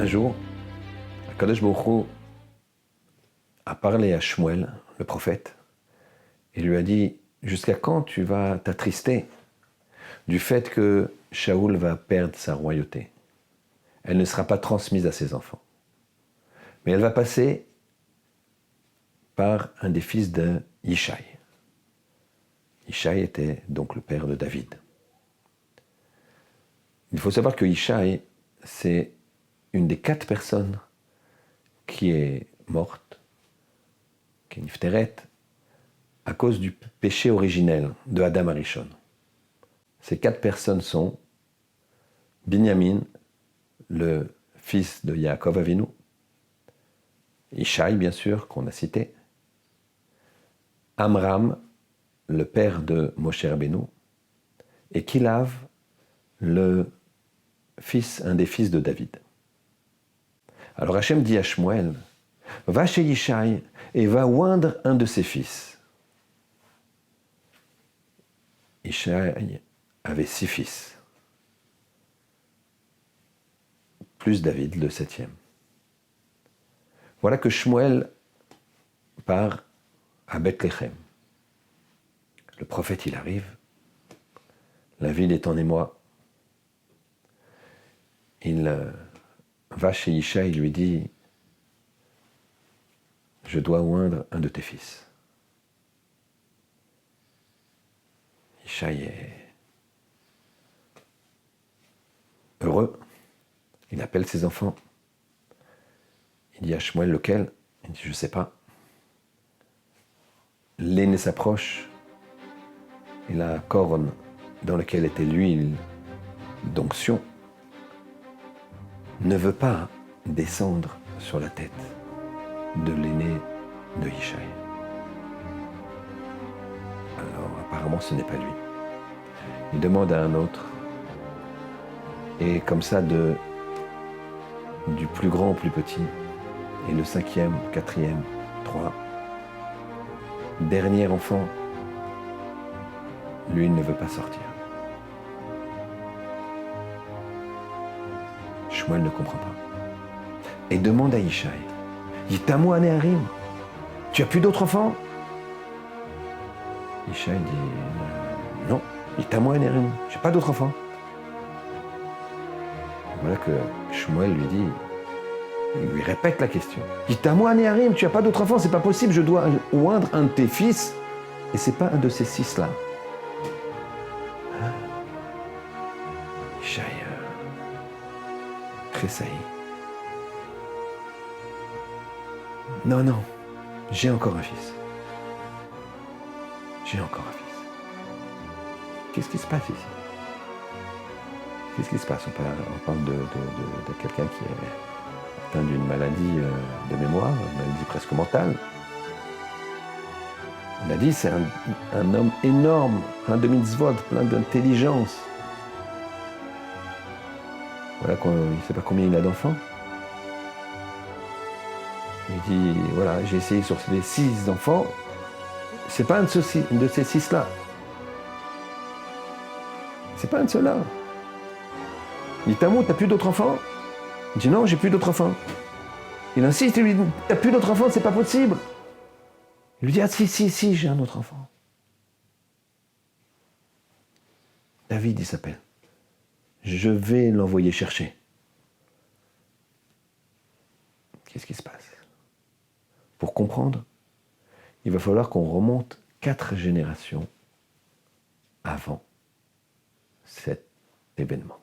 Un jour, Akadosh Baruch Hu a parlé à Shmuel, le prophète, et lui a dit « Jusqu'à quand tu vas t'attrister du fait que Shaoul va perdre sa royauté? Elle ne sera pas transmise à ses enfants. Mais elle va passer par un des fils de Yishai. Yishai était donc le père de David. Il faut savoir que Yishai, c'est une des 4 personnes qui est morte, qui est Nifteret, à cause du péché originel de Adam Arishon. Ces 4 personnes sont Binyamin, le fils de Yaakov Avinu, Yishai, bien sûr, qu'on a cité, Amram, le père de Moshe Rabbeinu, et Kilav, un des fils de David. Alors Hachem dit à Shmuel, va chez Yishai et va oindre un de ses fils. Yishai avait 6 fils, plus David, le 7e. Voilà que Shmuel part à Bethléem. Le prophète, il arrive, la ville est en émoi. Il va chez Yishai, il lui dit « Je dois oindre un de tes fils. » Yishai est heureux. Il appelle ses enfants. Il dit à Shmuel lequel? Il dit « Je ne sais pas. » L'aîné s'approche. Et la corne dans laquelle était l'huile d'onction ne veut pas descendre sur la tête de l'aîné de Yishai. Alors apparemment ce n'est pas lui. Il demande à un autre, et comme ça du plus grand au plus petit, et le 5e, 4e, 3, dernier enfant, lui il ne veut pas sortir. Shmuel ne comprend pas. Et demande à Yishai, Yitamu Aneharim, tu as plus d'autres enfants? Yishai dit, non, Yitamu Aneharim, j'ai pas d'autres enfants. Voilà que Shmuel lui dit, il lui répète la question. Yitamu Aneharim, tu as pas d'autres enfants, c'est pas possible, je dois oindre un de tes fils, et c'est pas un de ces 6-là. Yishai tressaillit. Non, non, j'ai encore un fils. J'ai encore un fils. Qu'est-ce qui se passe ici? Qu'est-ce qui se passe? On parle de quelqu'un qui est atteint d'une maladie de mémoire, une maladie presque mentale. On a dit c'est un homme énorme, plein de mitzvot, plein d'intelligence. Voilà il ne sait pas combien il a d'enfants. Il dit, voilà, j'ai essayé sur les 6 enfants, c'est pas un de ces 6-là. C'est pas un de ceux-là. Il dit, Tamou, t'as plus d'autres enfants? Il dit, non, j'ai plus d'autres enfants. Il insiste, il lui dit, t'as plus d'autres enfants, c'est pas possible. Il lui dit, ah si, j'ai un autre enfant. David, il s'appelle. Je vais l'envoyer chercher. Qu'est-ce qui se passe? Pour comprendre, il va falloir qu'on remonte 4 générations avant cet événement.